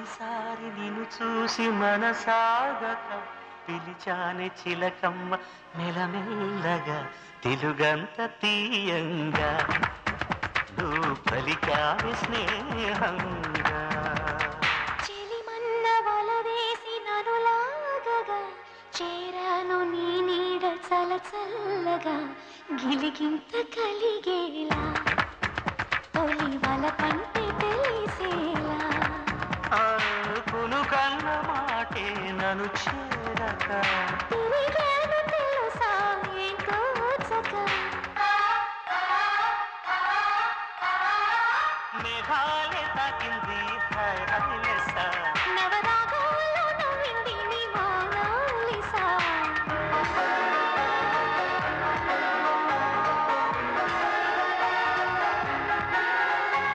తొలిసారి నిన్ను చూసి మనసాగక పిలిచాని చిలకమ్మ మెలమెల్లగా తెలుగంత తీయంగా నువ్వు పలికావి స్నేహంగా చెలిమన్న వల వేసి నన్ను లాగగా చేరాను నీ నీడ చలచల్లగా గిలిగింత కలిగేలా తొలి వల కంటే తెలిసేలా కును కన్న మాటే నన్ను చేరక తిరిగేను తెలుసా ఏంటో చక మేఘాలే తాకింది హాయ్ హాయ్